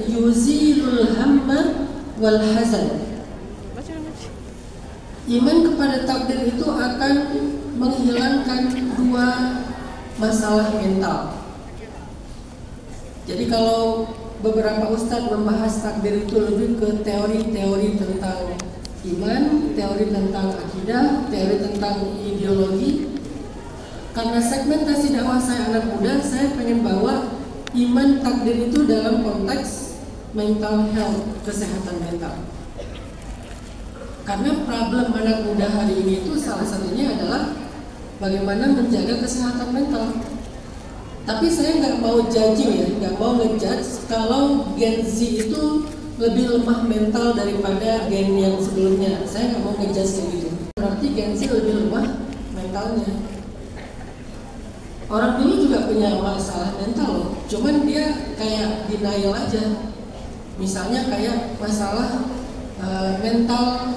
yuzilul hamma wal hazan. Iman kepada takdir itu akan menghilangkan dua masalah mental. Jadi kalau beberapa ustadz membahas takdir itu lebih ke teori-teori tentang iman, teori tentang akidah, teori tentang ideologi. Karena segmentasi dakwah saya anak muda, saya pengen bawa iman takdir itu dalam konteks mental health, kesehatan mental. Karena problem anak muda hari ini itu salah satunya adalah bagaimana menjaga kesehatan mental. Tapi saya nggak mau judging ya, nggak mau ngejudge kalau Gen Z itu lebih lemah mental daripada gen yang sebelumnya. Saya nggak mau ngejudge kayak gitu. Berarti Gen Z lebih lemah mentalnya. Orang dulu juga punya masalah mental loh, cuman dia kayak denial aja. Misalnya kayak masalah mental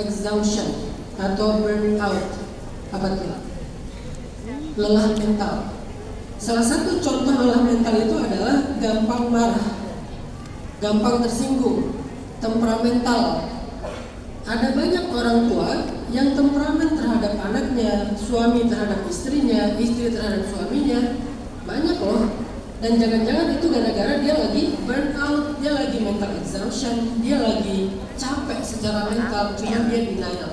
exhaustion atau burnout, apa tuh? Lelah mental. Salah satu contoh lelah mental itu adalah gampang marah, gampang tersinggung, temperamental. Ada banyak orang tua yang temperamen terhadap anaknya, suami terhadap istrinya, istri terhadap suaminya, banyak loh. Dan jangan-jangan itu gara-gara dia lagi burnout, dia lagi mental exhaustion, dia lagi capek secara mental, cuma dia denial.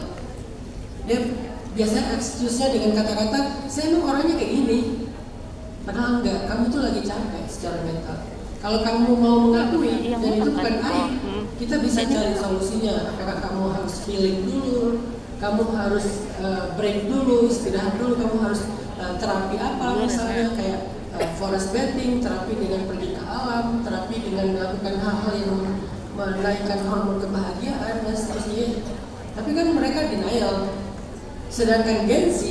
Dia biasanya excuse-nya dengan kata-kata, saya emang orangnya kayak gini. Padahal enggak, kamu tuh lagi capek secara mental. Kalau kamu mau mengakui, dan itu bukan aib, kita bisa cari solusinya. Apakah kamu harus healing dulu, kamu harus break dulu, istirahat dulu, kamu harus terapi apa misalnya kayak forest bathing, terapi dengan pergi ke alam, terapi dengan melakukan hal-hal yang menaikkan hormon kebahagiaan dan seterusnya. Tapi kan mereka denial. Sedangkan Gen Z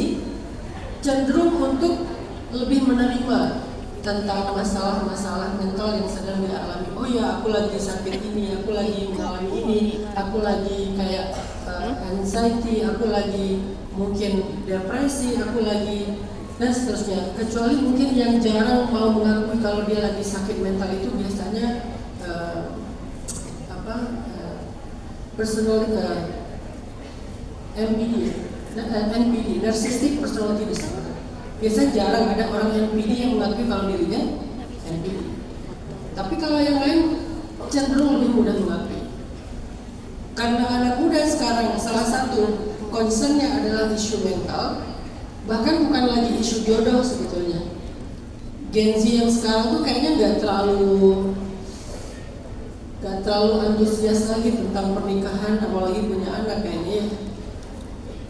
cenderung untuk lebih menerima tentang masalah-masalah mental yang sedang dialami. Oh ya, aku lagi sakit ini, aku lagi mengalami ini, aku lagi kayak anxiety, aku lagi mungkin depresi, aku lagi dan seterusnya. Kecuali mungkin yang jarang mau mengakui kalau dia lagi sakit mental itu biasanya NPD, narcissistic personality disorder. Biasanya jarang ada orang NPD yang mengakui kalau dirinya NPD. Tapi kalau yang lain cenderung lebih mudah mengakui. Karena anak muda sekarang salah satu concernnya adalah isu mental, bahkan bukan lagi isu jodoh sebetulnya. Gen Z yang sekarang tuh kayaknya nggak terlalu antusias lagi tentang pernikahan, apalagi punya anak kayaknya.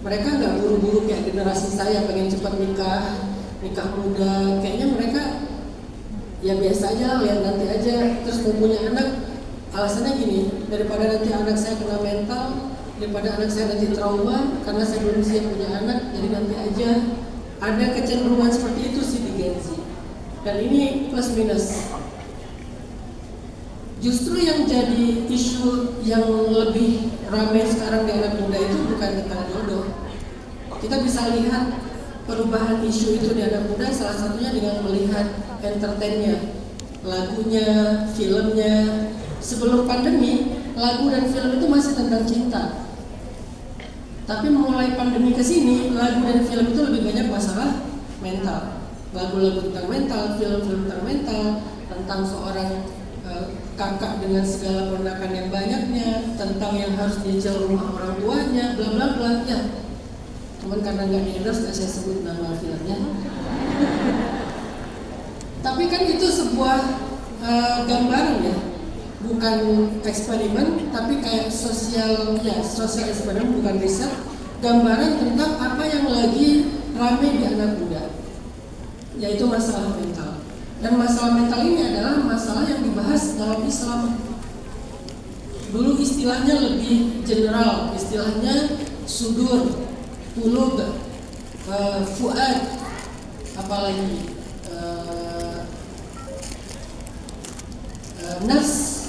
Mereka nggak buru-buru kayak generasi saya pengen cepat nikah muda. Kayaknya mereka ya biasa aja, lihat nanti aja. Terus mau punya anak, alasannya gini, daripada nanti anak saya kena mental, daripada anak saya nanti trauma karena saya belum siap punya anak, jadi nanti aja. Ada kecenderungan seperti itu sih di Gen Z. Dan ini plus minus. Justru yang jadi isu yang lebih ramai sekarang di anak muda itu bukan tentang jodoh. Kita bisa lihat perubahan isu itu di anak muda salah satunya dengan melihat entertainnya, lagunya, filmnya. Sebelum pandemi, lagu dan film itu masih tentang cinta. Tapi mulai pandemi ke sini, lagu dan film itu lebih banyak masalah mental. Lagu-lagu tentang mental, film-film tentang mental, tentang seorang kakak dengan segala ponakan yang banyaknya, tentang yang harus nyicil rumah orang tuanya, bla bla bla. Ya, cuman karena nggak di-endorse nggak saya sebut nama filmnya. Tapi kan itu sebuah gambaran ya, bukan eksperimen, tapi kayak sosial eksperimen, bukan riset. Gambaran tentang apa yang lagi ramai di anak muda, yaitu masalah mental. Dan masalah mental ini adalah masalah yang dibahas dalam Islam. Dulu istilahnya lebih general, istilahnya sudur, qulub, fuad, apalagi nafs.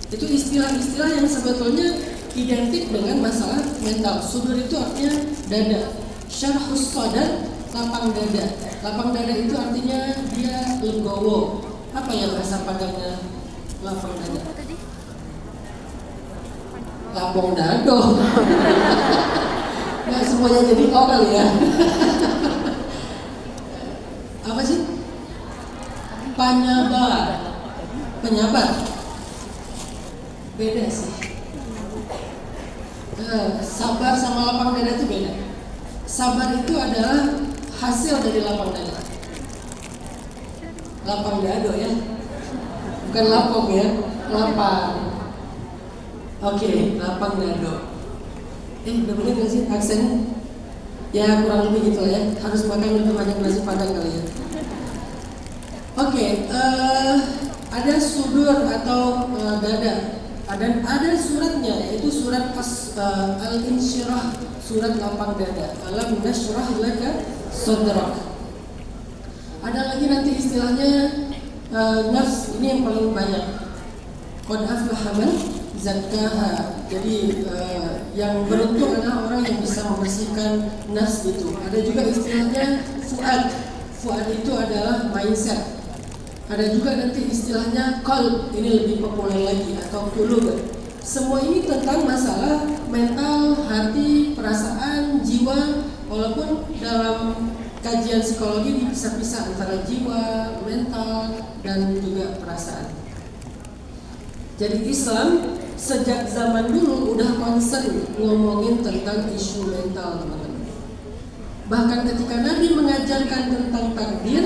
Itu istilah-istilah yang sebetulnya identik dengan masalah mental. Sudur itu artinya dada, syarhus sadar, lapang dada. Lapang dada itu artinya dia legowo. Apa ya bahasa Padangnya? lapang dada. Lapang dado. Nggak semuanya jadi O kali ya. Apa sih? Penyabar. Beda sih. Sabar sama lapang dada itu beda. Sabar itu adalah hasil dari lapang dada. Lapang dado ya, bukan lapang ya, lapang. Oke, lapang dado. Udah bener gak sih aksennya? Ya kurang lebih gitu ya. Harus makan lebih banyak nasi padang kali ya. Oke, ada sudur atau dada. Ada suratnya, yaitu surat Al-Insyirah, surat lapang dada. Alam nashrah laka sadrak. Ada lagi nanti istilahnya nafs, ini yang paling banyak. Qad aflaha man zakkaha. Jadi yang beruntung adalah orang yang bisa membersihkan nafs itu. Ada juga istilahnya fuad. Fuad itu adalah mindset. Ada juga nanti istilahnya qalb, ini lebih populer lagi, atau qulub. Semua ini tentang masalah mental, hati, perasaan, jiwa. Walaupun dalam kajian psikologi dipisah-pisah antara jiwa, mental, dan juga perasaan. Jadi Islam sejak zaman dulu udah concern ngomongin tentang isu mental, teman-teman. Bahkan ketika Nabi mengajarkan tentang takdir,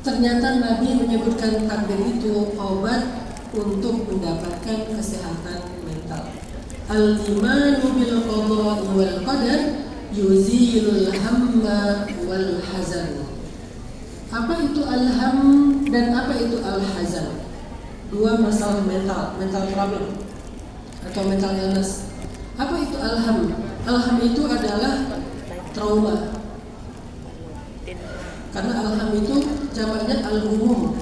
ternyata Nabi menyebutkan takdir itu obat untuk mendapatkan kesehatan mental. Al-imanu bil qada'i wal qadar yuzilul hamma wal hazan. Apa itu al-ham dan apa itu al-hazan? Dua masalah mental problem atau mental illness. Apa itu al-ham? Al-ham itu adalah trauma. Karena al-ham itu jamaknya al-humum.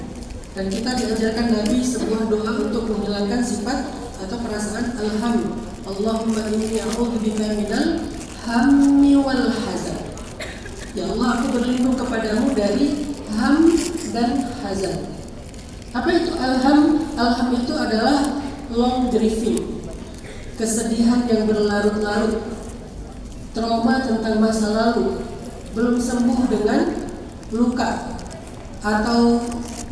Dan kita diajarkan Nabi sebuah doa untuk menghilangkan sifat atau perasaan al-ham. Allahumma inni a'udzubika minal hammi wal hazan. Ya Allah, aku berlindung kepadamu dari ham dan hazan. Apa itu al-ham? Al-ham itu adalah long grieving, kesedihan yang berlarut-larut, trauma tentang masa lalu, belum sembuh dengan luka, atau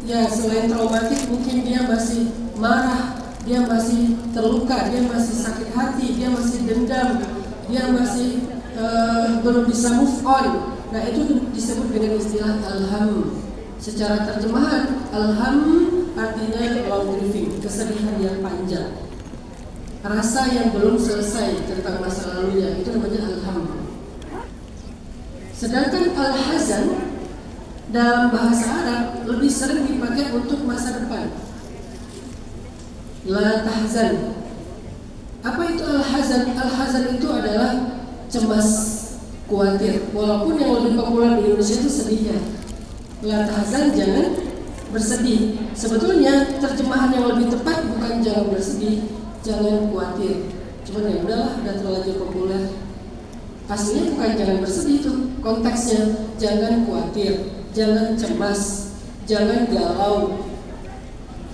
ya selain traumatik mungkin dia masih marah, dia masih terluka, dia masih sakit hati, dia masih dendam, dia masih belum bisa move on. Nah itu disebut dengan istilah al-ham. Secara terjemahan, al-ham artinya long grieving, kesedihan yang panjang, rasa yang belum selesai tentang masa lalunya, itu namanya al-ham. Sedangkan al-hazan dalam bahasa Arab lebih sering dipakai untuk masa depan. La tahzan. Apa itu al-hazan? Al-hazan itu adalah cemas, khawatir. Walaupun yang lebih populer di Indonesia itu sedihnya. La tahzan, jangan bersedih. Sebetulnya terjemahan yang lebih tepat bukan jangan bersedih, jangan khawatir. Cuman ya udahlah, udah terlanjur populer. Aslinya bukan jangan bersedih tuh, konteksnya jangan khawatir, jangan cemas, jangan galau.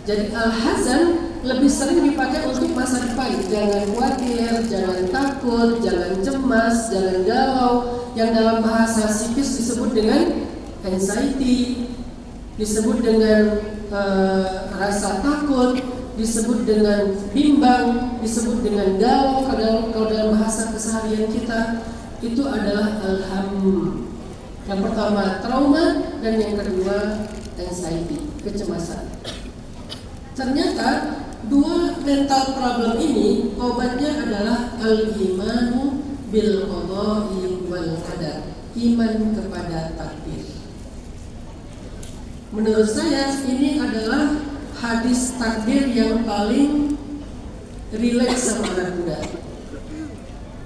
Jadi al-hazan lebih sering dipakai untuk masa depan. Jangan khawatir, jangan takut, jangan cemas, jangan galau. Yang dalam bahasa psikis disebut dengan anxiety, disebut dengan rasa takut, disebut dengan bimbang, disebut dengan galau. Kalau dalam bahasa keseharian kita itu adalah al-ham. Yang pertama trauma dan yang kedua anxiety, kecemasan. Ternyata dua mental problem ini obatnya adalah al-imanu bil qada'i wal qadar, iman kepada takdir. Menurut saya ini adalah hadis takdir yang paling relate sama anak muda.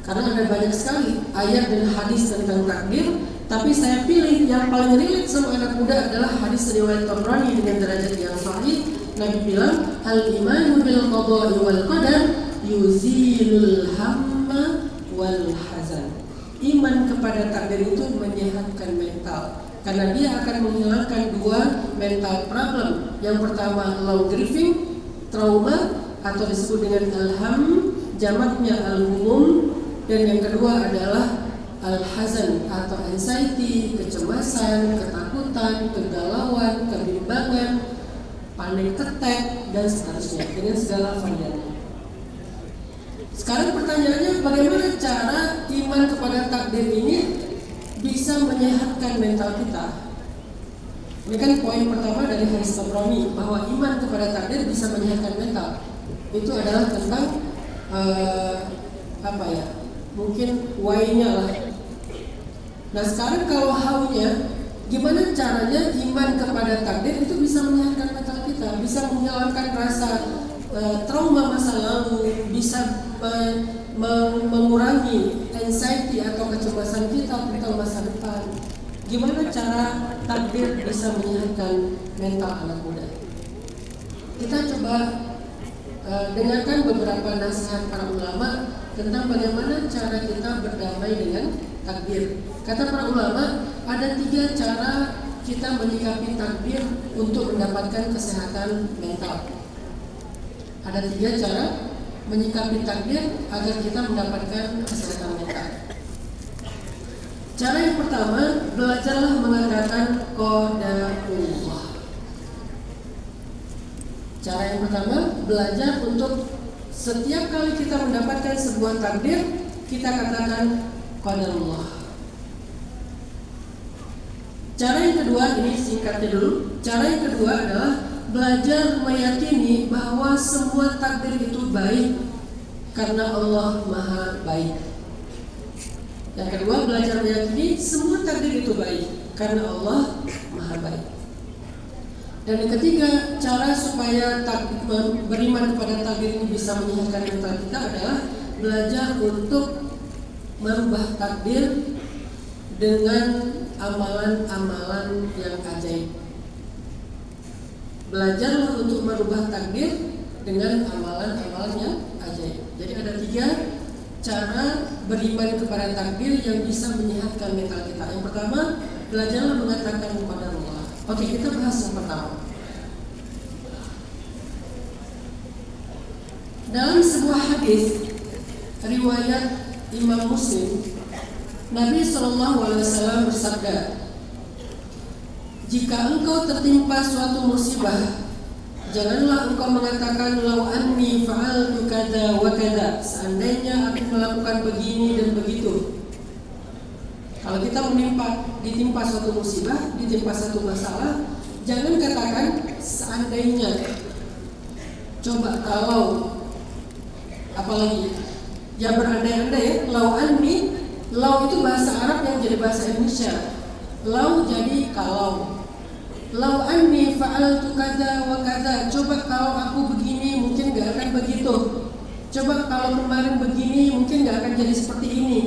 Karena ada banyak sekali ayat dan hadis tentang takdir, tapi saya pilih yang paling relate sama anak muda adalah hadis riwayat Tabrani dengan derajat yang sahih. Nabi bilang, al-imanu bil qada'i wal qadar yuzilul hamma wal hazan. Iman kepada takdir itu menyehatkan mental, karena dia akan menghilangkan dua mental problem. Yang pertama low grieving, trauma atau disebut dengan al-ham, jamaknya al-humum, dan yang kedua adalah al-hazan atau anxiety, kecemasan, ketakutan, kegalauan, kebimbangan, panic attack, dan seterusnya dengan segala variannya. Sekarang pertanyaannya, bagaimana cara iman kepada takdir ini bisa menyehatkan mental kita? Ini kan poin pertama dari hadis Tabrani, bahwa iman kepada takdir bisa menyehatkan mental. Itu adalah tentang mungkin why-nya lah. Nah sekarang kalau how-nya, gimana caranya iman kepada takdir itu bisa menyehatkan mental kita, bisa menghilangkan rasa trauma masa lalu, bisa mengurangi anxiety atau kecemasan kita tentang masa depan. Gimana cara takdir bisa menyehatkan mental anak muda? Kita coba dengarkan beberapa nasihat para ulama tentang bagaimana cara kita berdamai dengan takdir. Kata para ulama, ada 3 cara kita menyikapi takdir untuk mendapatkan kesehatan mental. Ada 3 cara menyikapi takdir agar kita mendapatkan kesehatan mental. Cara yang pertama, belajarlah mengatakan qadarullah. Cara yang pertama, belajar untuk setiap kali kita mendapatkan sebuah takdir, kita katakan qadarullah. Cara yang kedua, ini singkatnya dulu. Cara yang kedua adalah belajar meyakini bahwa semua takdir itu baik karena Allah Maha Baik. Yang kedua, belajar meyakini semua takdir itu baik karena Allah Maha Baik. Dan yang ketiga, cara supaya beriman kepada takdir ini bisa menyehatkan mental kita adalah belajar untuk merubah takdir dengan amalan-amalan yang ajaib. Belajarlah untuk merubah takdir dengan amalan-amalan yang ajaib. Jadi ada 3 cara beriman kepada takdir yang bisa menyehatkan mental kita. Yang pertama, belajarlah mengatakan kepada Allah. Oke, kita bahas yang pertama. Dalam sebuah hadis riwayat Imam Muslim, Nabi SAW bersabda, jika engkau tertimpa suatu musibah, janganlah engkau mengatakan lau anni fa'altu kada wa kada, seandainya aku melakukan begini dan begitu. Kalau kita ditimpa suatu musibah, ditimpa satu masalah, jangan katakan seandainya, coba kalau, apalagi ya berandai-andai ya. Lau anni, lau itu bahasa Arab yang jadi bahasa Indonesia. Lau jadi kalau. Lau anni fa'altu kada wa kada, coba kalau aku begini mungkin gak akan begitu. Coba kalau kemarin begini mungkin gak akan jadi seperti ini.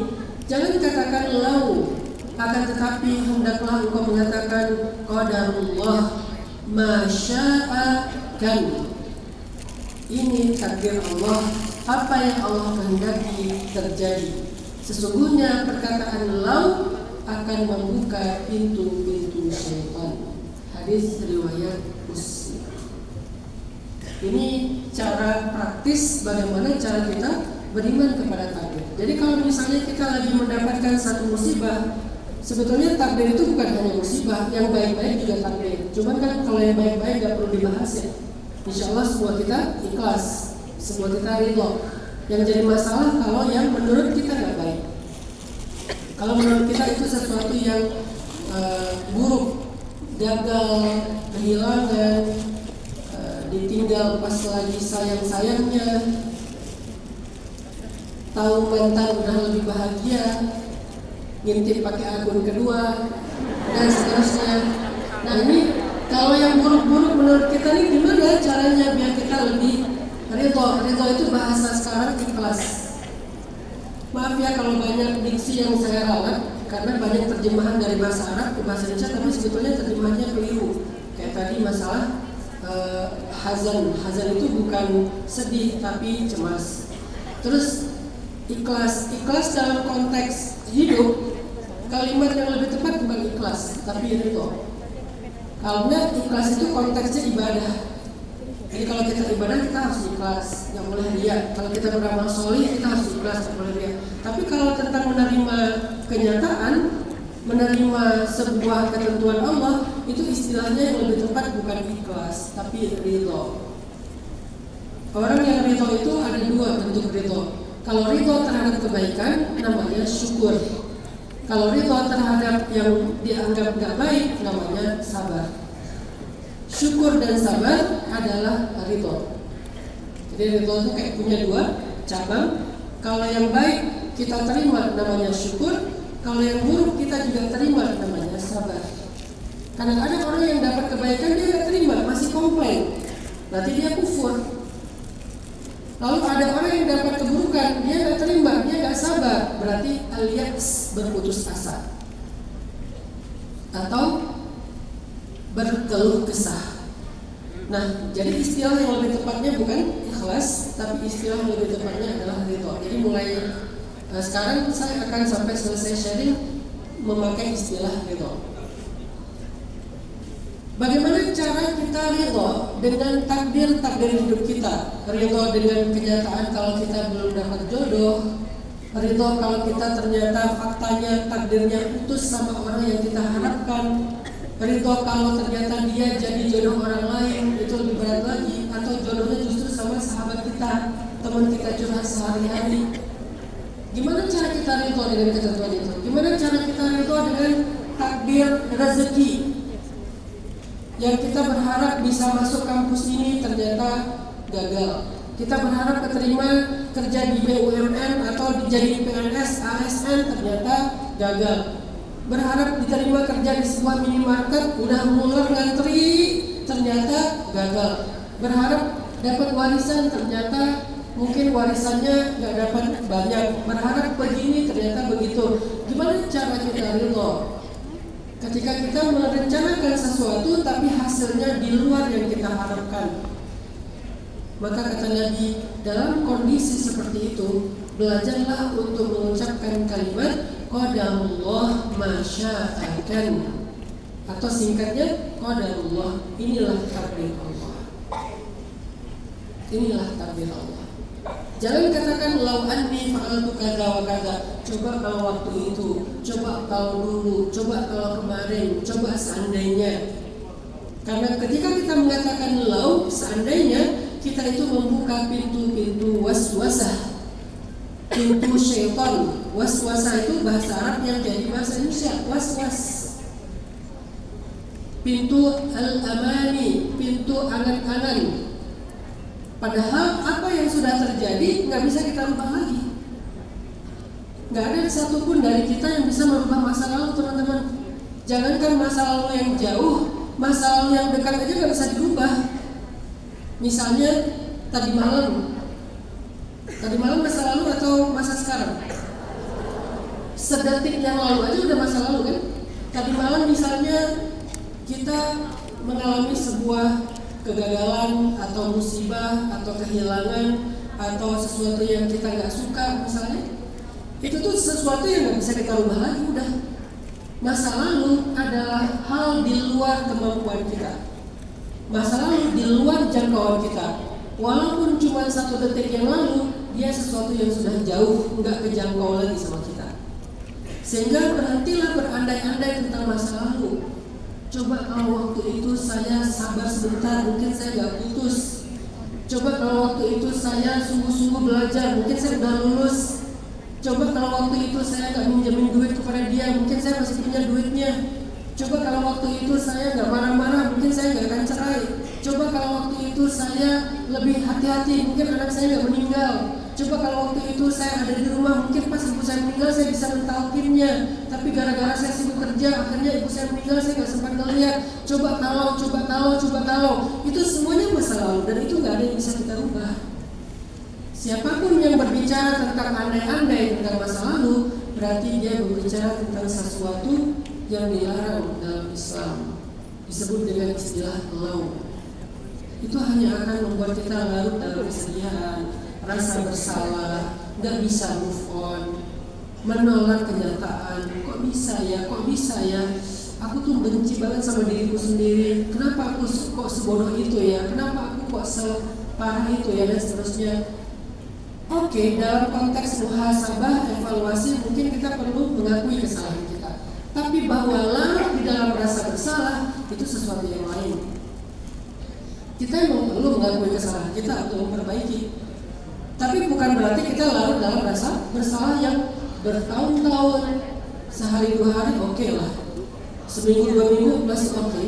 Jangan katakan lau, akan tetapi hendaklah engkau mengatakan qadarullah masya'a kan. Ini takdir Allah, apa yang Allah kehendaki terjadi. Sesungguhnya perkataan lau akan membuka pintu-pintu syaitan. Hadis riwayat Muslim. Ini cara praktis bagaimana cara kita beriman kepada takdir. Jadi kalau misalnya kita lagi mendapatkan satu musibah, sebetulnya takdir itu bukan hanya musibah, yang baik-baik juga takdir. Cuman kan kalau yang baik-baik gak perlu dibahas ya. Insya Allah semua kita ikhlas, semua kita ridho. Yang jadi masalah kalau yang menurut kita gak baik. Kalau menurut kita itu sesuatu yang buruk, gagal, kehilangan, ditinggal pas lagi sayang-sayangnya, tahu mantan udah lebih bahagia, ngintip pakai akun kedua, dan seterusnya. Nah ini kalau yang buruk-buruk menurut kita ini gimana caranya biar kita lebih ridho? Ridho itu bahasa sekarang ikhlas. Maaf ya kalau banyak diksi yang saya ralat, karena banyak terjemahan dari bahasa Arab ke bahasa Indonesia, tapi sebetulnya terjemahannya keliru. Kayak tadi masalah hazan itu bukan sedih tapi cemas. Terus ikhlas dalam konteks hidup, kalimat yang lebih tepat bukan ikhlas tapi ridho. Karena ikhlas itu konteksnya ibadah. Jadi kalau kita ibadah kita harus ikhlas, nggak boleh riya. Kalau kita beramal soleh kita harus ikhlas, nggak boleh riya. Tapi kalau tentang menerima kenyataan, menerima sebuah ketentuan Allah, itu istilahnya yang lebih tepat bukan ikhlas, tapi ridho. Orang yang ridho itu ada dua bentuk ridho. Kalau ridho terhadap kebaikan namanya syukur. Kalau ridho terhadap yang dianggap nggak baik namanya sabar. Syukur dan sabar adalah ridho. Jadi ridho itu kayak punya dua cabang. Kalau yang baik kita terima namanya syukur. Kalau yang buruk kita juga terima namanya sabar. Kadang-kadang orang yang dapat kebaikan dia nggak terima, masih komplain, berarti dia kufur. Lalu ada orang yang dapat keburukan, dia nggak terima, dia nggak sabar, berarti alias berputus asa atau berkeluh kesah. Nah, jadi istilah yang lebih tepatnya bukan ikhlas, tapi istilah yang lebih tepatnya adalah ridho. Jadi mulai sekarang saya akan sampai selesai sharing memakai istilah ridho. Bagaimana cara kita ridho dengan takdir hidup kita? Ridho dengan kenyataan kalau kita belum dapat jodoh, ridho kalau kita ternyata faktanya takdirnya putus sama orang yang kita harapkan, ridho kalau ternyata dia jadi jodoh orang lain, itu lebih berat lagi, atau jodohnya justru sama sahabat kita, teman kita curhat sehari-hari. Gimana cara kita ridho dengan ketentuan itu? Gimana cara kita ridho dengan takdir rezeki yang kita berharap bisa masuk kampus ini ternyata gagal. Kita berharap keterima kerja di BUMN atau jadi PNS, ASN ternyata gagal. Berharap diterima kerja di sebuah minimarket, udah mulai ngantri ternyata gagal. Berharap dapat warisan ternyata mungkin warisannya nggak dapat banyak. Berharap begini ternyata begitu. Gimana cara kita ridho ketika kita merencanakan sesuatu tapi hasilnya di luar yang kita harapkan? Maka kata Nabi, dalam kondisi seperti itu belajarlah untuk mengucapkan kalimat qadarullah masya'akan, atau singkatnya qadarullah. Inilah takdir Allah. Inilah takdir Allah. Jangan katakan lau anni fa'altu kadza wa kadza. Coba kalau waktu itu, coba kalau dulu, coba kalau kemarin, coba seandainya. Karena ketika kita mengatakan lau, seandainya, kita itu membuka pintu-pintu waswasah, pintu syaitan. Waswasah itu bahasa Arab yang jadi bahasa Indonesia, waswas. Pintu al-amani, pintu angan-angan. Padahal apa yang sudah terjadi nggak bisa kita rubah lagi. Nggak ada satupun dari kita yang bisa merubah masa lalu, teman-teman. Jangankan masa lalu yang jauh, masa lalu yang dekat aja nggak bisa dirubah. Misalnya tadi malam masa lalu atau masa sekarang? Sedetik yang lalu aja udah masa lalu kan? Tadi malam misalnya kita mengalami sebuah kegagalan atau musibah atau kehilangan atau sesuatu yang kita nggak suka misalnya, itu tuh sesuatu yang nggak bisa kita rubah lagi udah. Masa lalu adalah hal di luar kemampuan kita. Masa lalu di luar jangkauan kita. Walaupun cuma 1 detik yang lalu, dia sesuatu yang sudah jauh nggak kejangkau lagi sama kita. Sehingga berhentilah berandai-andai tentang masa lalu. Coba kalau waktu itu saya sabar sebentar, mungkin saya nggak putus. Coba kalau waktu itu saya sungguh-sungguh belajar, mungkin saya udah lulus. Coba kalau waktu itu saya nggak minjemin duit kepada dia, mungkin saya masih punya duitnya. Coba kalau waktu itu saya nggak marah-marah, mungkin saya nggak akan cerai. Coba kalau waktu itu saya lebih hati-hati, mungkin anak saya nggak meninggal. Coba kalau waktu itu saya ada di rumah, mungkin pas ibu saya meninggal saya bisa mentalkinnya. Tapi gara-gara saya sibuk kerja, akhirnya ibu saya meninggal, saya nggak sempat ngeliat. Coba kalau, itu semuanya masa lalu dan itu nggak ada yang bisa kita rubah. Siapapun yang berbicara tentang andai-andai tentang masa lalu, berarti dia berbicara tentang sesuatu yang dilarang dalam Islam. Disebut dengan istilah lau. Itu hanya akan membuat kita larut dalam kesedihan, rasa bersalah, nggak bisa move on, menolak kenyataan. Kok bisa ya? aku tuh benci banget sama diriku sendiri. Kenapa aku kok sebodoh itu ya? Kenapa aku kok separah itu ya, dan seterusnya. Oke, dalam konteks muhasabah, evaluasi, mungkin kita perlu mengakui kesalahan kita. Tapi bahwa larut di dalam rasa bersalah itu sesuatu yang lain. Kita memang perlu mengakui kesalahan kita untuk memperbaiki. Tapi bukan berarti kita larut dalam rasa bersalah yang bertahun-tahun. Sehari dua hari oke lah, seminggu dua minggu masih oke.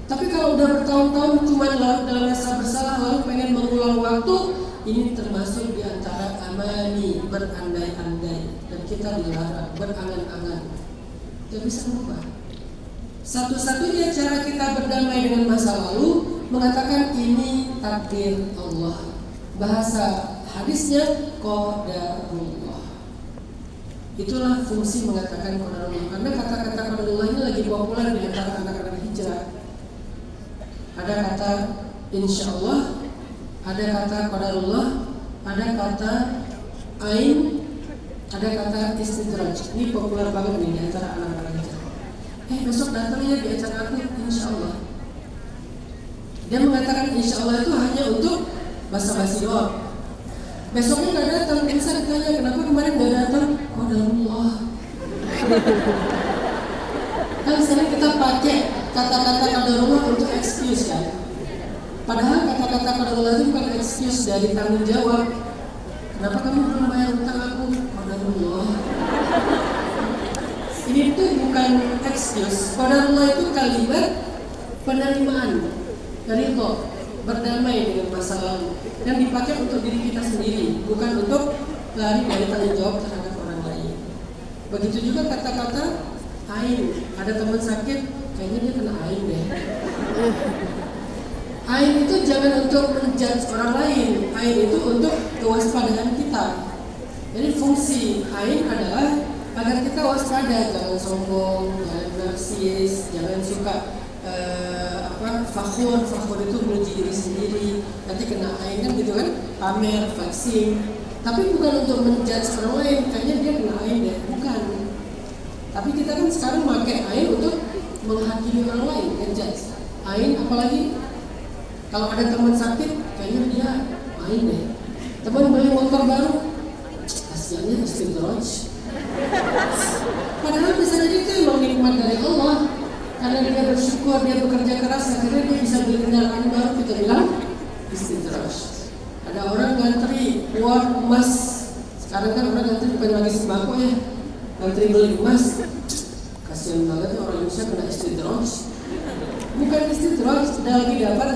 Tapi kalau udah bertahun-tahun cuma larut dalam rasa bersalah lalu pengen mengulang waktu, ini termasuk di antara amani, berandai-andai, dan kita dilarang berangan-angan. Tidak bisa berubah. Satu-satunya cara kita berdamai dengan masa lalu mengatakan ini takdir Allah. Bahasa hadisnya qadarullah. Itulah fungsi mengatakan qadarullah. Karena kata-kata qadarullah ini lagi populer di antara anak-anak hijrah. Ada kata insyaallah, ada kata qadarullah, ada kata ain, ada kata istidraj. Ini populer banget nih di antara anak-anak hijrah. Besok datangnya di acara aku insyaallah. Dia mengatakan insyaallah itu hanya untuk basa-basi doang. Besoknya nggak datang, bisa ditanya kenapa kemarin nggak datang? Qadarullah. Kan sering kita pakai kata-kata qadarullah untuk excuse kan. Padahal kata-kata qadarullah itu bukan excuse dari tanggung jawab. Kenapa kamu belum bayar utang aku? Qadarullah. Ini tuh bukan excuse. Qadarullah itu kalimat penerimaan, ridho, berdamai dengan masa lalu, dan dipakai untuk diri kita sendiri, bukan untuk lari dari tanggung jawab terhadap orang lain. Begitu juga kata-kata ain. Ada teman sakit, kayaknya dia kena ain deh. Ain itu jangan untuk menjudge orang lain. Ain itu untuk kewaspadaan kita. Jadi fungsi ain adalah agar kita waspada, jangan sombong, jangan narsis, jangan suka fakhur itu memuji diri sendiri, nanti kena ain kan gitu kan, pamer, flexing. Tapi bukan untuk menjudge orang lain, kayaknya dia kena ain deh, bukan. Tapi kita kan sekarang pakai ain untuk menghakimi orang lain, menjudge. Ain apalagi kalau ada teman sakit, kayaknya dia ain deh. Teman beli motor baru, kasihannya istidraj. Padahal bisa jadi itu memang nikmat dari Allah. Karena dia bersyukur, dia bekerja keras, akhirnya dia bisa beli kendaraan baru, kita bilang istidraj. Ada orang ngantri uang emas. Sekarang kan orang ngantri bukan lagi sembako ya, ngantri beli emas. Kasian banget ya orang Indonesia kena istidraj. Bukan istidraj, udah lagi dapat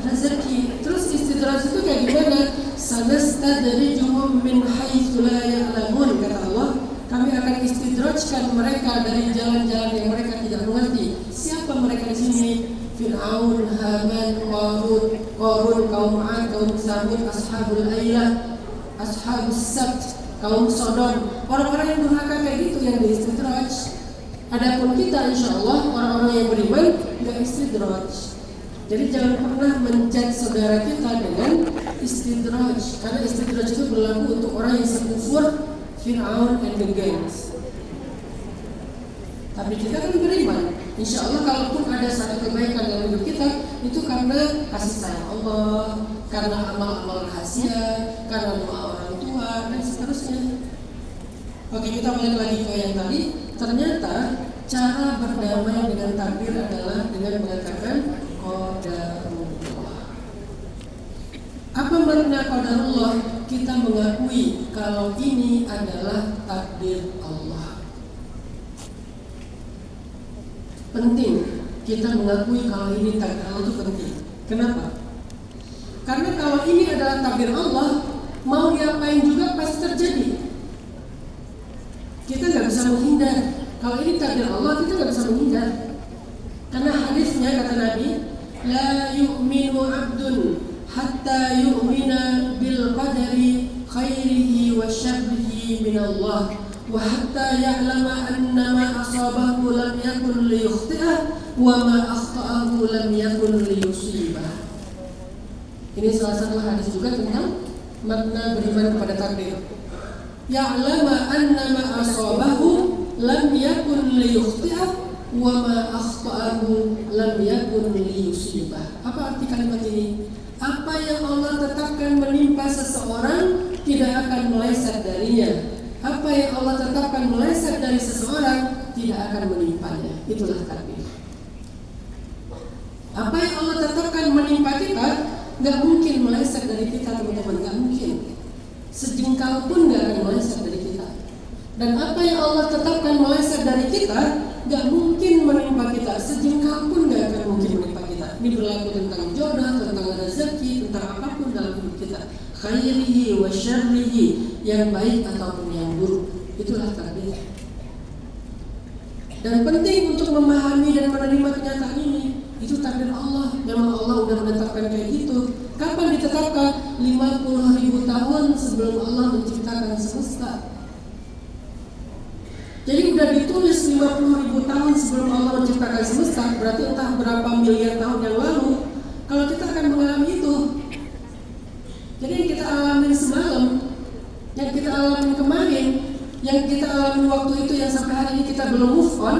rezeki. Terus istidraj itu kayak gimana? Sanastadrijuhum min haitsu la ya'lamun, kata Allah. Kami akan istidrajkan mereka dari jalan-jalan yang mereka tidak mengerti. Siapa mereka di sini? Fir'aun, Haman, Qarun, kaum 'ad, kaum Samud, ashabul Ailah, ashabus Sabt, kaum Sodom. Orang-orang yang durhaka kayak gitu yang diistidraj. Adapun kita insyaallah orang-orang yang beriman enggak istidraj. Jadi jangan pernah menjudge saudara kita dengan istidraj, karena istidraj itu berlaku untuk orang yang sekufur Fir'aun and the gangs. Tapi kita kan beriman. Insya Allah kalaupun ada satu kebaikan dalam hidup kita, itu karena kasih sayang Allah, karena amal-amal rahasia, karena doa orang tua, dan seterusnya. Oke, kita balik lagi ke yang tadi. Ternyata cara berdamai dengan takdir adalah dengan mengatakan qadarullah. Apa makna qadarullah? Kita mengakui kalau ini adalah takdir Allah. Penting kita mengakui kalau ini takdir Allah, itu penting. Kenapa? Karena kalau ini adalah takdir Allah, mau diapain juga pasti terjadi. Kita nggak bisa menghindar. Kalau ini takdir Allah, kita nggak bisa menghindar. Karena hadisnya kata Nabi, la yu'minu abdun hatta yu'mina bil qadari khairihi wa syarrihi min Allah wa hatta ya'lama anna ma asabahu lam yakun liyukhti'ah wa ma akhta'ahu lam yakun liyusibah. Ini salah satu hadis juga tentang makna beriman kepada takdir. Ya'lama anna ma asabahu lam yakun liyukhti'ah wa ma akhta'ahu lam yakun liyusibah. Apa arti kalimat ini? Apa yang Allah tetapkan menimpa seseorang tidak akan meleset darinya. Apa yang Allah tetapkan meleset dari seseorang tidak akan menimpanya. Itulah takdir. Apa yang Allah tetapkan menimpa kita nggak mungkin meleset dari kita, teman-teman, nggak mungkin. Sejengkal pun nggak akan meleset dari kita. Dan apa yang Allah tetapkan meleset dari kita nggak mungkin menimpa kita, sejengkal pun nggak akan mungkin menimpa kita. Ini berlaku tentang jodoh, tentang rezeki, tentang apapun dalam hidup kita. Khairihi wa syarrihi, yang baik ataupun yang buruk. Itulah takdir. Dan penting untuk memahami dan menerima kenyataan ini. Itu takdir Allah. Memang Allah udah menetapkan kayak gitu. Kapan ditetapkan? 50.000 tahun sebelum Allah menciptakan semesta. Jadi udah ditulis 50.000 tahun sebelum Allah menciptakan semesta. Berarti entah berapa miliar tahun yang lalu, kalau kita akan mengalami itu. Jadi yang kita alamin semalam, yang kita alamin kemarin, yang kita alami waktu itu, yang sampai hari ini kita belum move on,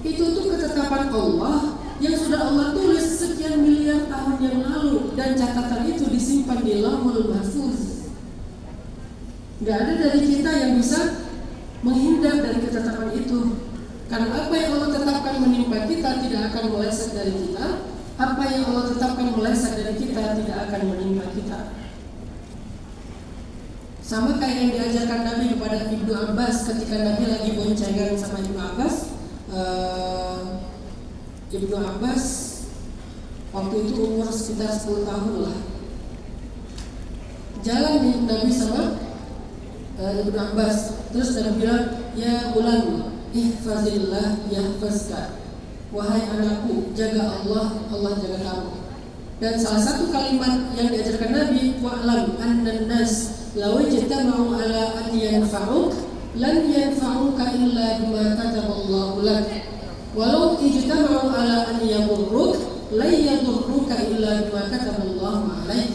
itu tuh ketetapan Allah yang sudah Allah tulis sekian miliar tahun yang lalu, dan catatan itu disimpan di Lauhul Mahfuz. Gak ada dari kita yang bisa menghindar dari ketetapan itu, karena apa yang Allah tetapkan menimpa kita tidak akan meleset dari kita. Apa yang Allah tetapkan meleset dari kita tidak akan menimpa kita. Sama kayak yang diajarkan Nabi kepada Ibnu Abbas ketika Nabi lagi boncengan sama Ibnu Abbas. Ibnu Abbas waktu itu umur sekitar 10 tahun lah. Jalan nih Nabi sama Ibnu Abbas. Terus Nabi bilang, ya ulang, ihfazillah yahfazka. Wahai anakku, jaga Allah, Allah jaga kamu. Dan salah satu kalimat yang diajarkan Nabi, wa'lam annan nas law ijtama'u ala an yanfa'uk lan yanfa'uka illa bima kataballahu lak. Walau ijtama'u ala an yadurruk lan yadurruka illa bima kataballahu alaik.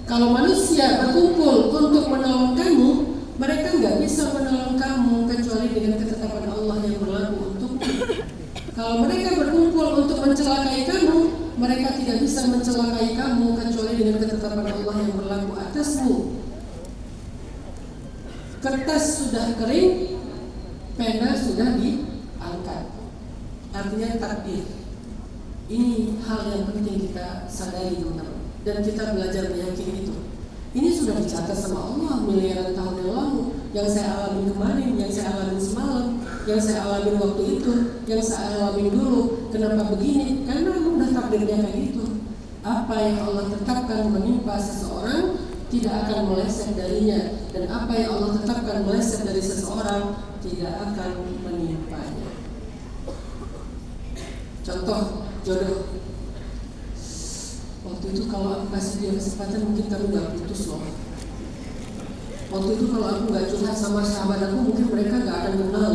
Kalau manusia berkumpul untuk menolong kamu, mereka nggak bisa menolong kamu kecuali dengan ketetapan Allah yang berlaku untukmu. Kalau mereka berkumpul untuk mencelakai kamu, mereka tidak bisa mencelakai kamu kecuali dengan ketetapan Allah yang berlaku atasmu. Kertas sudah kering, pena sudah diangkat. Artinya takdir. Ini hal yang penting kita sadari, teman-teman. Dan kita belajar meyakini itu. Ini sudah dicatat sama Allah miliaran tahun yang lalu. Yang saya alami kemarin, yang saya alami semalam, yang saya alami waktu itu, yang saya alami dulu. Kenapa begini? Karena udah takdirnya kayak gitu. Apa yang Allah tetapkan menimpa seseorang tidak akan meleset darinya, dan apa yang Allah tetapkan meleset dari seseorang tidak akan menimpanya. Contoh jodoh. Waktu itu kalau aku kasih dia kesempatan, mungkin kami gak putus loh. Waktu itu kalau aku gak curhat sama sahabat aku, mungkin mereka gak akan kenal.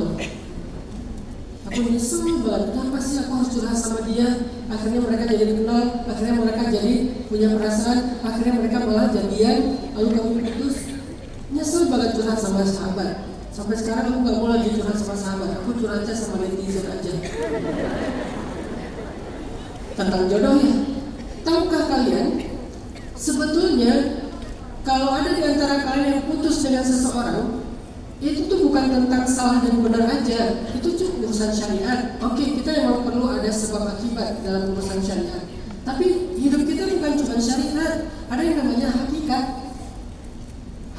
Aku nyesel banget, kenapa sih aku harus curhat sama dia? Akhirnya mereka jadi kenal, akhirnya mereka jadi punya perasaan, akhirnya mereka malah jadian, lalu kami putus. Nyesel banget curhat sama sahabat. Sampai sekarang aku gak mau lagi curhat sama sahabat, aku curhatnya sama netizen aja. Tentang jodoh ya. Tahukah kalian, sebetulnya kalau ada di antara kalian yang putus dengan seseorang, itu tuh bukan tentang salah dan benar aja, itu tuh urusan syariat. Oke, kita memang perlu ada sebab akibat dalam urusan syariat. Tapi hidup kita bukan cuma syariat, ada yang namanya hakikat.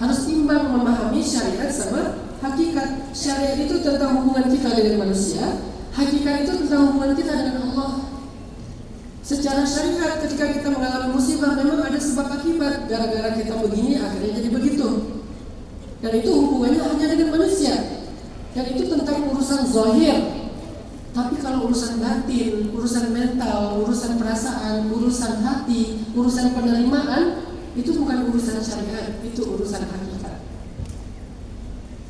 Harus imbang memahami syariat sama hakikat. Syariat itu tentang hubungan kita dengan manusia, hakikat itu tentang hubungan kita dengan Allah. Secara syariat ketika kita mengalami musibah memang ada sebab akibat. Gara-gara kita begini akhirnya jadi begitu. Dan itu hubungannya hanya dengan manusia. Dan itu tentang urusan zahir. Tapi kalau urusan batin, urusan mental, urusan perasaan, urusan hati, urusan penerimaan, itu bukan urusan syariat, itu urusan hakikat.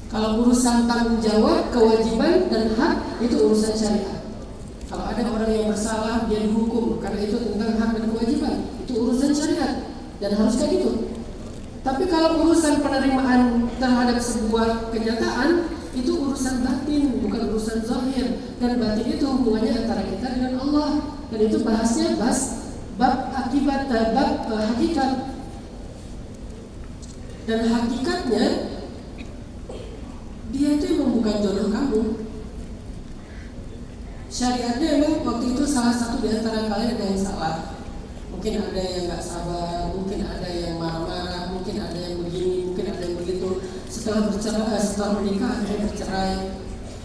Kalau urusan tanggung jawab, kewajiban, dan hak, itu urusan syariat. Kalau ada orang yang bersalah, dia dihukum karena itu tentang hak dan kewajiban, itu urusan syariat dan harus kayak gitu. Tapi kalau urusan penerimaan terhadap sebuah kenyataan, itu urusan batin, bukan urusan zahir. Dan batin itu hubungannya antara kita dengan Allah. Dan itu bahasnya bab akibat, bab hakikat. Dan hakikatnya dia itu memang bukan jodoh kamu. Syariatnya memang waktu itu salah satu di antara kalian ada yang salah. Mungkin ada yang nggak sabar, mungkin ada yang marah-marah, mungkin ada yang begini, mungkin ada yang begitu. Setelah menikah ada yang bercerai.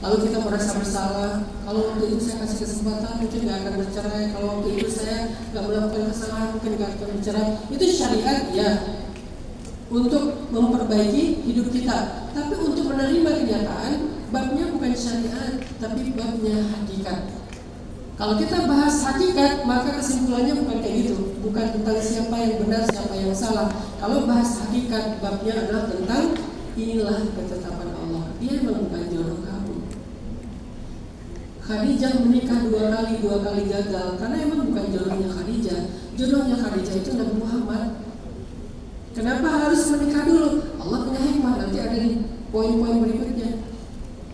Lalu kita merasa bersalah. Kalau waktu itu saya kasih kesempatan, mungkin nggak akan bercerai. Kalau waktu itu saya nggak melakukan kesalahan, mungkin nggak akan bercerai. Itu syariat ya, untuk memperbaiki hidup kita. Tapi untuk menerima kenyataan, babnya bukan syariat, tapi babnya hakikat. Kalau kita bahas hakikat, maka kesimpulannya bukan kayak gitu, bukan tentang siapa yang benar, siapa yang salah. Kalau bahas hakikat, babnya adalah tentang inilah ketetapan Allah. Dia memang bukan jodoh kamu. Khadijah menikah dua kali gagal karena emang bukan jodohnya Khadijah. Jodohnya Khadijah itu Nabi Muhammad. Kenapa harus menikah dulu? Allah punya hikmah, nanti ada di poin-poin berikutnya.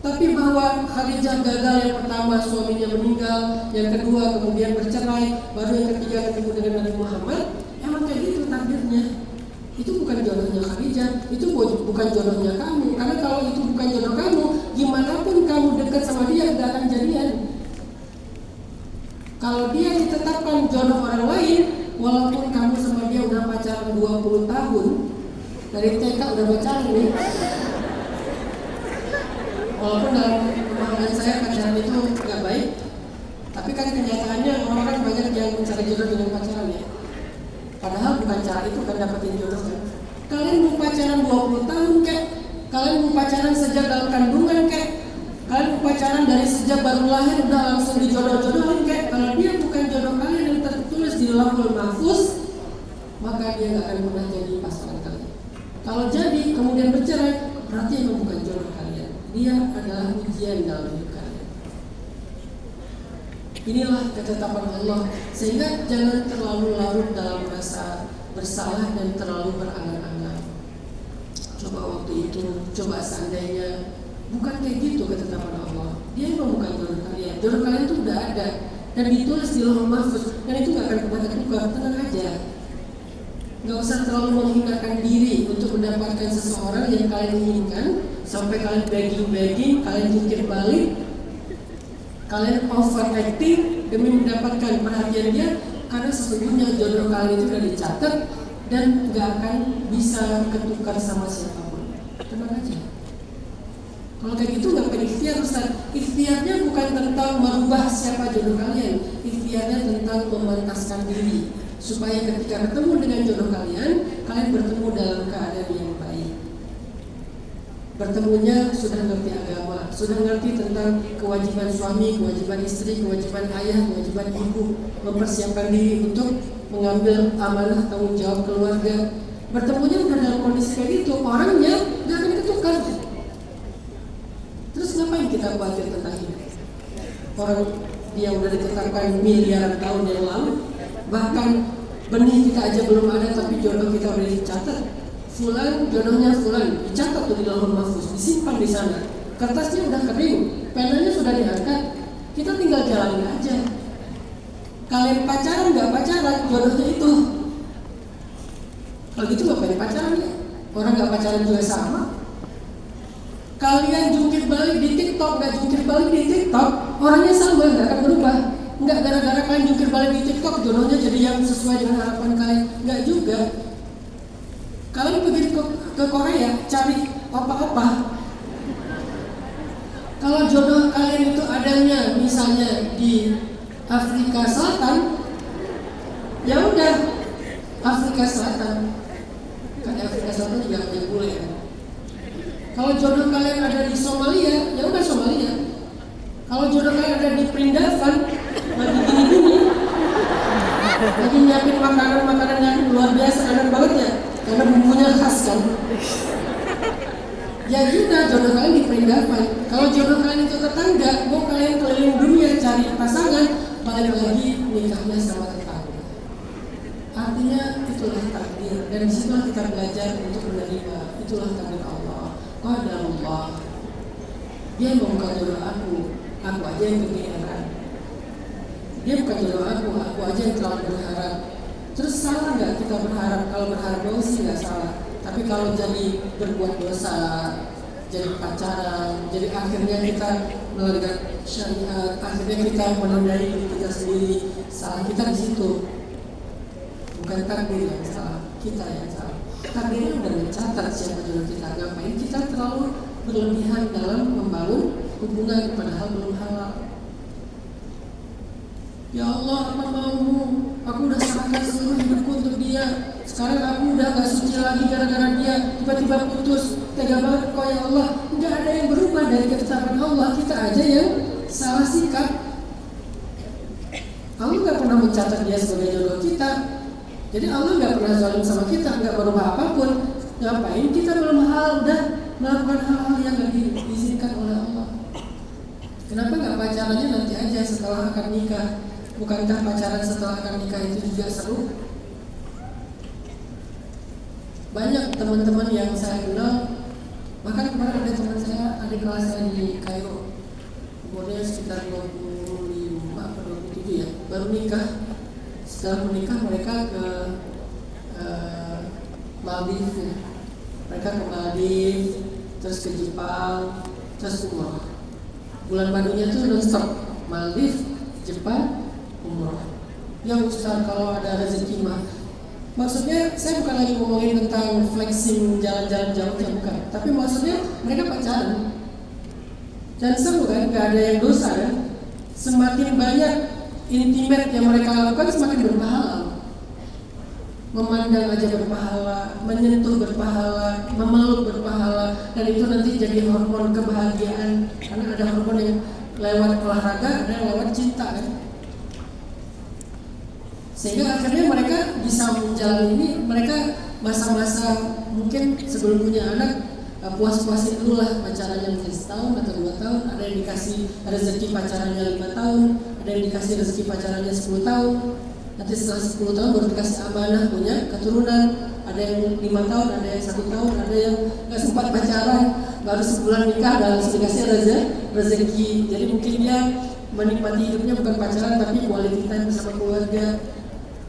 Tapi bahwa Khadijah gagal yang pertama, suaminya meninggal, yang kedua kemudian bercerai, baru yang ketiga ketemu dengan Nabi Muhammad, emang kayak gitu takdirnya. Itu bukan jodohnya Khadijah, itu bukan jodohnya kamu. Karena kalau itu bukan jodoh kamu, gimana pun kamu dekat sama dia gak akan jadian. Kalau dia ditetapkan jodoh orang lain, walaupun kamu sama dia udah pacaran 20 tahun, dari TK udah pacaran nih. Walaupun dalam pemahaman saya pacaran itu nggak baik, tapi kan kenyataannya orang-orang banyak yang mencari jodoh dengan pacaran ya. Padahal bukan cara itu kan dapetin jodoh kan. Kalian mau pacaran 20 tahun kek, kalian mau pacaran sejak dalam kandungan kek, kalian mau pacaran dari sejak baru lahir udah langsung dijodoh-jodohin kek. Kalau dia bukan jodoh kalian yang tertulis di Lauhul Mahfuz, maka dia nggak akan pernah jadi pasangan kalian. Kalau jadi kemudian bercerai, berarti emang bukan jodoh kalian. Dia adalah ujian dalam hidup kalian. Inilah ketetapan Allah. Sehingga jangan terlalu larut dalam rasa bersalah dan terlalu berangan-angan. Coba waktu itu, coba seandainya. Bukan kayak gitu ketetapan Allah. Dia memang bukan jodoh kalian. Jodoh kalian itu udah ada dan ditulis di Lauhul Mahfuz, dan itu gak akan pernah tertukar. Tenang aja. Gak usah terlalu menghinakan diri untuk mendapatkan seseorang yang kalian inginkan. Sampai kalian begging, kalian jungkir balik, kalian overacting demi mendapatkan perhatian dia. Karena sesungguhnya jodoh kalian itu sudah dicatat dan gak akan bisa ketukar sama siapapun. Tenang aja. Kalau kayak gitu gak pakai ikhtiar, Ustaz. Ikhtiarnya bukan tentang merubah siapa jodoh kalian. Ikhtiarnya tentang memantaskan diri supaya ketika ketemu dengan jodoh kalian, kalian bertemu dalam keadaan yang baik. Bertemunya sudah ngerti agama, sudah ngerti tentang kewajiban suami, kewajiban istri, kewajiban ayah, kewajiban ibu, mempersiapkan diri untuk mengambil amanah tanggung jawab keluarga. Bertemunya udah dalam kondisi kayak gitu, orangnya gak akan ketukar. Terus ngapain kita khawatir tentang ini? Orang dia udah ditetapkan miliaran tahun yang lalu, bahkan benih kita aja belum ada tapi jodoh kita udah dicatat. Fulan, jodohnya Fulan, dicatat tuh di Lauhul Mahfuz, disimpan di sana. Kertasnya udah kering, penanya sudah diangkat, kita tinggal jalanin aja. Kalian pacaran nggak pacaran, jodohnya itu. Kalau gitu ngapain pacaran ya? Orang nggak pacaran juga sama. Kalian jungkir balik di TikTok, nggak jungkir balik di TikTok, orangnya sama, nggak akan berubah. Nggak gara-gara kalian jungkir balik di TikTok, jodohnya jadi yang sesuai dengan harapan kalian. Nggak juga. Kalian pergi ke Korea, cari opa-opa. Kalau jodoh kalian itu adanya misalnya di Afrika Selatan, ya udah Afrika Selatan. Karena Afrika Selatan juga punya bule ya. Kalau jodoh kalian ada di Somalia, ya udah Somalia. Kalau jodoh kalian ada di Perindavan, lagi gini-gini, lagi nyiapin makanan yang luar biasa, enak banget ya, karena bumbunya khas kan. Ya juga jodoh kalian di Perindavan. Kalau jodoh kalian itu tetangga, mau kalian keliling dunia cari pasangan, balik lagi nikahnya sama tetangga. Artinya itulah takdir, dan disitulah kita belajar untuk menerima. Itulah takdir Allah. Qadarullah. Dia bukan jodoh aku aja yang kegeeran. Dia bukan jodoh aku aja yang terlalu berharap. Terus salah nggak kita berharap? Kalau berharap doang sih nggak salah. Tapi kalau jadi berbuat dosa, jadi pacaran, jadi akhirnya kita melanggar syariat, akhirnya kita menodai diri kita sendiri. Salah kita di situ. Bukan takdir yang salah, kita yang salah. Takdirnya udah mencatat siapa jodoh kita. Ngapain kita terlalu berlebihan dalam membangun hubungan padahal belum halal. Ya Allah, apa maumu? Aku udah serahkan seluruh hidupku untuk dia. Sekarang aku udah gak suci lagi gara-gara dia. Tiba-tiba putus. Tega banget kau ya Allah. Gak ada yang berubah dari ketetapan Allah. Kita aja yang salah sikap. Allah gak pernah mencatat dia sebagai jodoh kita. Jadi Allah gak pernah zalim sama kita, gak berubah apapun. Ngapain kita belum halal udah melakukan hal-hal yang gak diizinkan oleh Allah? Kenapa gak pacarannya nanti aja setelah akan nikah? Bukankah pacaran setelah akan nikah itu juga seru? Banyak teman-teman yang saya kenal, bahkan kemarin ada teman saya, adik kelas saya di Kairo, umurnya sekitar 25 atau 27 ya, baru nikah. Setelah menikah mereka ke Maldives ya. Mereka ke Maldives, terus ke Jepang, terus umroh. Bulan madunya tuh non-stop Maldives, Jepang, umroh. Ya Ustaz, kalau ada rezeki mah. Maksudnya saya bukan lagi ngomongin tentang flexing jalan-jalan jauh ya, bukan. Tapi maksudnya mereka pacaran. Dan seru kan, gak ada yang dosa kan. Semakin banyak intimate yang mereka lakukan semakin berpahala. Memandang aja berpahala, menyentuh berpahala, memeluk berpahala, dan itu nanti jadi hormon kebahagiaan. Karena ada hormon yang lewat olahraga, ada yang lewat cinta kan. Sehingga akhirnya mereka bisa menjalani ini. Mereka masa-masa mungkin sebelum punya anak puas-puasin dulu lah pacarannya mungkin setahun atau 2 tahun. Ada yang dikasih rezeki pacarannya 5 tahun, ada yang dikasih rezeki pacarannya 10 tahun. Nanti setelah 10 tahun baru dikasih amanah punya keturunan. Ada yang 5 tahun, ada yang 1 tahun, ada yang gak sempat pacaran, baru sebulan nikah dan langsung dikasih rezeki. Jadi mungkin dia menikmati hidupnya bukan pacaran tapi quality time bersama keluarga.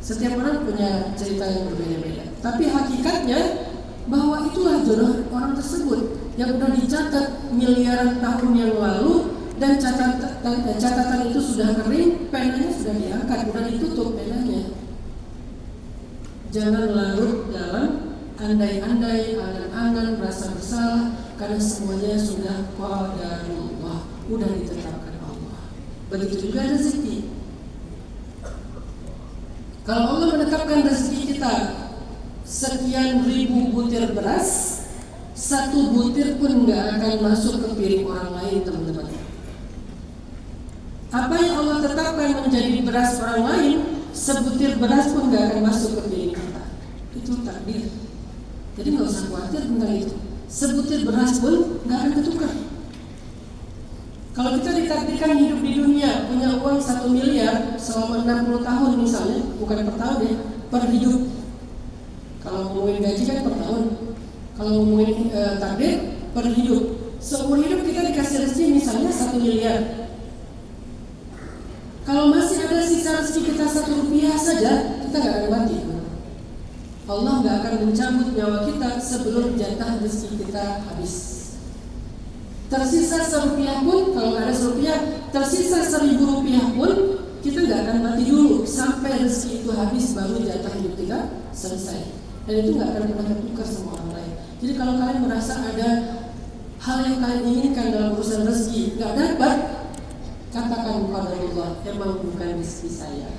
Setiap orang punya cerita yang berbeda-beda. Tapi hakikatnya bahwa itulah jodoh orang tersebut yang sudah dicatat miliaran tahun yang lalu, dan catatan itu sudah kering, penanya sudah diangkat, sudah ditutup penanya. Jangan larut dalam andai-andai, angan-angan, rasa bersalah, karena semuanya sudah qadarullah, sudah ditetapkan Allah. Begitu juga rezeki. Kalau Allah menetapkan rezeki kita sekian ribu butir beras, 1 butir pun nggak akan masuk ke piring orang lain, teman-teman. Apa yang Allah tetapkan menjadi beras orang lain, sebutir beras pun nggak akan masuk ke piring kita. Itu takdir. Jadi nggak usah khawatir tentang itu. Sebutir beras pun nggak akan ketukar. Kalau kita ditakdirkan hidup di dunia punya uang 1 miliar selama 60 tahun misalnya, bukan per tahun ya, per hidup. Kalau ngomongin gaji kan per tahun. Kalau ngomongin takdir per hidup. Seumur hidup kita dikasih rezeki misalnya 1 miliar. Kalau masih ada sisa rezeki kita 1 rupiah saja, kita gak akan mati. Allah gak akan mencabut nyawa kita sebelum jatah rezeki kita habis. Tersisa 1 rupiah pun, kalau ada 1 rupiah, tersisa 1.000 rupiah pun, kita gak akan mati dulu sampai rezeki itu habis, baru jatah hidup kita selesai. Dan itu gak akan pernah tertukar sama orang lain. Jadi kalau kalian merasa ada hal yang kalian inginkan dalam urusan rezeki gak dapat, katakan kepada Allah, emang bukan rezeki saya,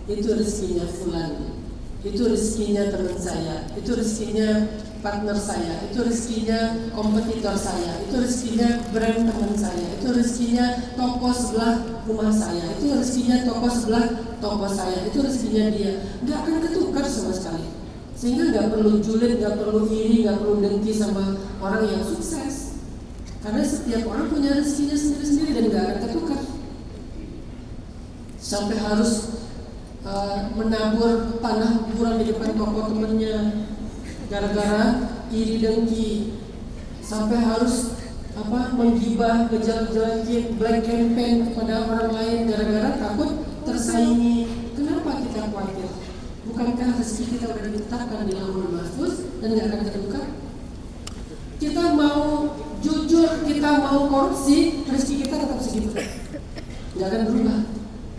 itu rezekinya fulan, itu rezekinya teman saya, itu rezekinya partner saya, itu rezekinya kompetitor saya, itu rezekinya brand teman saya, itu rezekinya toko sebelah rumah saya, itu rezekinya toko sebelah toko saya, itu rezekinya dia. Gak akan ketukar sama sekali. Sehingga gak perlu julid, gak perlu iri, gak perlu dengki sama orang yang sukses. Karena setiap orang punya rezekinya sendiri-sendiri dan gak akan ketukar. Sampai harus menabur tanah kuburan di depan toko temannya gara-gara iri dengki, sampai harus menggibah, ngejelek-jelekin, black campaign kepada orang lain gara-gara takut tersaingi. Kenapa kita khawatir? Bukankah rezeki kita sudah ditetapkan di Lauhul Mahfuz dan nggak akan terbuka? Kita mau jujur, kita mau korupsi, rezeki kita tetap segitu, nggak akan berubah.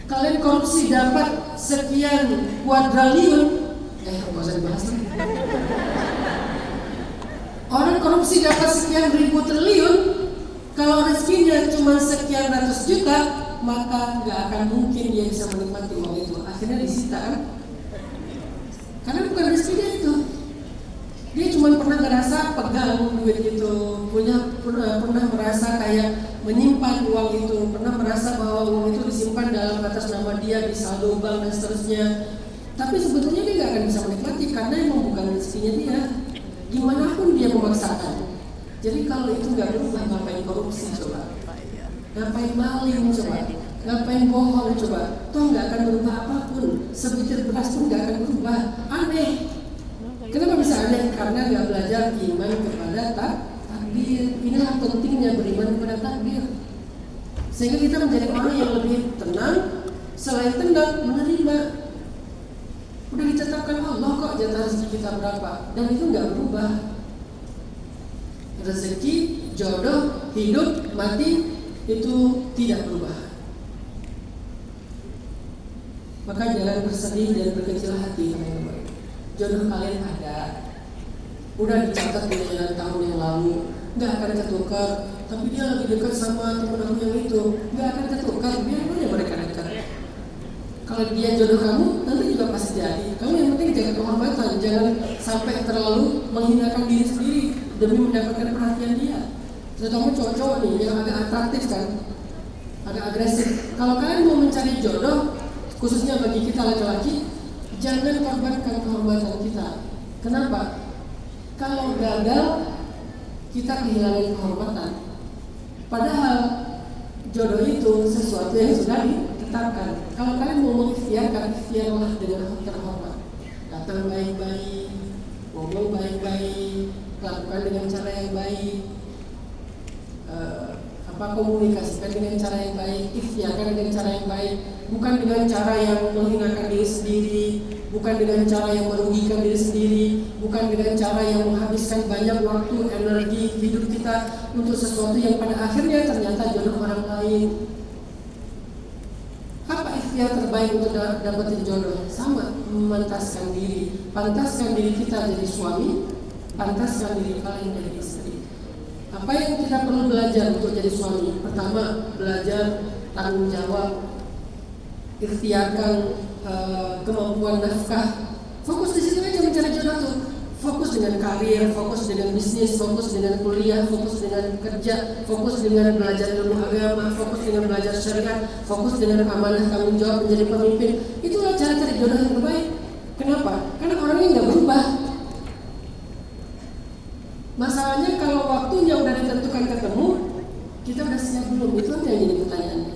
Kalian korupsi dapat sekian kuadriliun, nggak usah dibahas lagi. Orang korupsi dapat sekian ribu triliun, kalau rezekinya cuma sekian ratus juta, maka nggak akan mungkin dia bisa menikmati uang itu. Akhirnya disita kan? Karena bukan rezekinya itu. Dia cuma pernah ngerasa pegang duit itu, pernah merasa kayak menyimpan uang itu, pernah merasa bahwa uang itu disimpan dalam atas nama dia di saldo bank dan seterusnya. Tapi sebetulnya dia nggak akan bisa menikmati karena emang bukan rezekinya dia. Gimana pun dia memaksakan. Jadi kalau itu nggak berubah, ngapain korupsi coba? Ngapain maling coba? Ngapain bohong coba? Toh nggak akan berubah apapun. Sebutir beras pun nggak akan berubah. Aneh. Kenapa bisa aneh? Karena nggak belajar iman kepada takdir. Inilah pentingnya beriman kepada takdir. Sehingga kita menjadi orang yang lebih tenang. Selain tenang, menerima. Udah ditetapkan Allah kok jatah rezeki kita berapa, dan itu nggak berubah. Rezeki, jodoh, hidup, mati itu tidak berubah. Maka jangan bersedih dan berkecil hati, teman-teman. Jodoh kalian ada, udah dicatat miliaran tahun yang lalu, nggak akan ketukar. Tapi dia lagi dekat sama teman aku yang itu, nggak akan ketukar. Biar aja mereka dekat. Kalau dia jodoh kamu, nanti juga pasti jadi. Kamu yang penting jaga kehormatan, jangan sampai terlalu menghinakan diri sendiri demi mendapatkan perhatian dia. Terutama cowok-cowok nih yang agak atraktif kan, agak agresif. Kalau kalian mau mencari jodoh, khususnya bagi kita laki-laki, jangan korbankan kehormatan kita. Kenapa? Kalau gagal, kita kehilangan kehormatan. Padahal jodoh itu sesuatu yang sudah ditetapkan. Kalau kalian mau mengikhtiarkan, ikhtiarlah dengan terhormat. Datang baik-baik, ngomong baik-baik, lakukan dengan cara yang baik, komunikasikan dengan cara yang baik, ikhtiarkan dengan cara yang baik, bukan dengan cara yang menghinakan diri sendiri, bukan dengan cara yang merugikan diri sendiri, bukan dengan cara yang menghabiskan banyak waktu, energi hidup kita untuk sesuatu yang pada akhirnya ternyata jodoh orang lain. Apa ikhtiar terbaik untuk dapetin jodoh? Sama, memantaskan diri. Pantaskan diri kita jadi suami, pantaskan diri kalian jadi istri. Apa yang kita perlu belajar untuk jadi suami? Pertama, belajar tanggung jawab, ikhtiarkan kemampuan nafkah. Fokus di situ aja mencari jodoh tuh. Fokus dengan karir, fokus dengan bisnis, fokus dengan kuliah, fokus dengan kerja, fokus dengan belajar ilmu agama, fokus dengan belajar syariat, fokus dengan amanah tanggung jawab menjadi pemimpin. Itulah cara cari jodoh yang terbaik. Kenapa? Karena orangnya nggak berubah. Masalahnya kalau waktunya udah ditentukan ketemu, kita udah siap belum? Itu aja yang jadi pertanyaannya.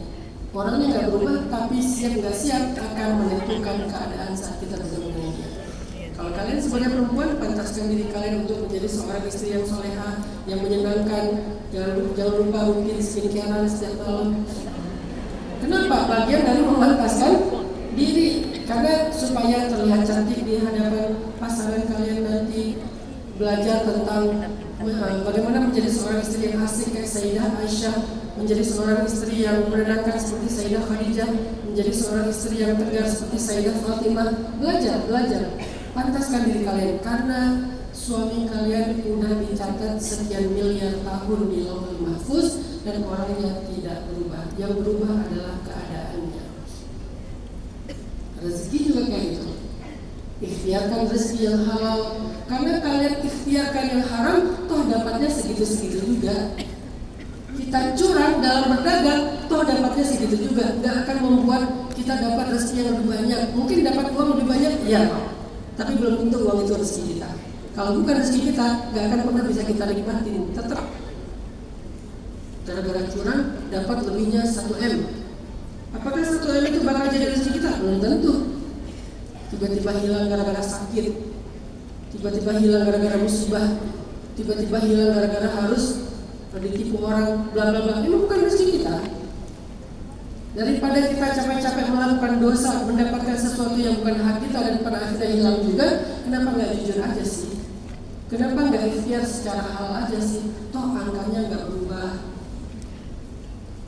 Orangnya nggak berubah, tapi siap nggak siap akan menentukan keadaan saat kita bertemu dengan dia. Kalau kalian sebagai perempuan, pantaskan diri kalian untuk menjadi seorang istri yang soleha, yang menyenangkan. Jangan lupa rutin skincarean setiap malam. Kenapa? Bagian dari memantaskan diri, karena supaya terlihat cantik di hadapan pasangan kalian nanti. Belajar tentang bagaimana menjadi seorang istri yang asik kayak Sayyidah Aisyah, menjadi seorang istri yang menenangkan seperti Sayyidah Khadijah, menjadi seorang istri yang tegar seperti Sayyidah Fatimah. Belajar. Pantaskan diri kalian, karena suami kalian udah dicatat sekian miliar tahun di Lauhul Mahfuz dan orangnya tidak berubah. Yang berubah adalah keadaannya. Rezeki juga kayak gitu. Ikhtiarkan rezeki yang halal, karena kalian ikhtiarkan yang haram, toh dapatnya segitu-segitu juga. Kita curang dalam berdagang, toh dapatnya segitu juga. Gak akan membuat kita dapat rezeki yang lebih banyak. Mungkin dapat uang lebih banyak, iya, tapi belum tentu uang itu rezeki kita. Kalau bukan rezeki kita, gak akan pernah bisa kita nikmatin. Tetap gara-gara curang dapat lebihnya 1M. Apakah 1M itu bakal jadi rezeki kita? Belum tentu. Tiba-tiba hilang gara-gara sakit, tiba-tiba hilang gara-gara musibah, tiba-tiba hilang gara-gara harus ditipu orang, bla bla bla. Ini bukan rezeki kita. Daripada kita capek-capek melakukan dosa, mendapatkan sesuatu yang bukan hak kita dan pada akhirnya hilang juga, kenapa nggak jujur aja sih? Kenapa nggak ikhtiar secara halal aja sih? Toh angkanya nggak berubah.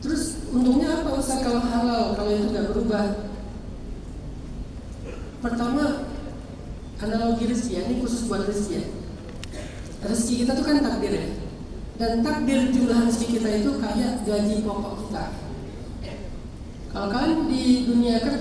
Terus untungnya apa usaha kalau halal, kalau itu nggak berubah? Pertama, analogi rezeki ya, ini khusus buat rezeki ya. Rezeki kita tuh kan takdir ya. Dan takdir jumlah rezeki kita itu kayak gaji pokok kita. Kalau kalian di dunia kerja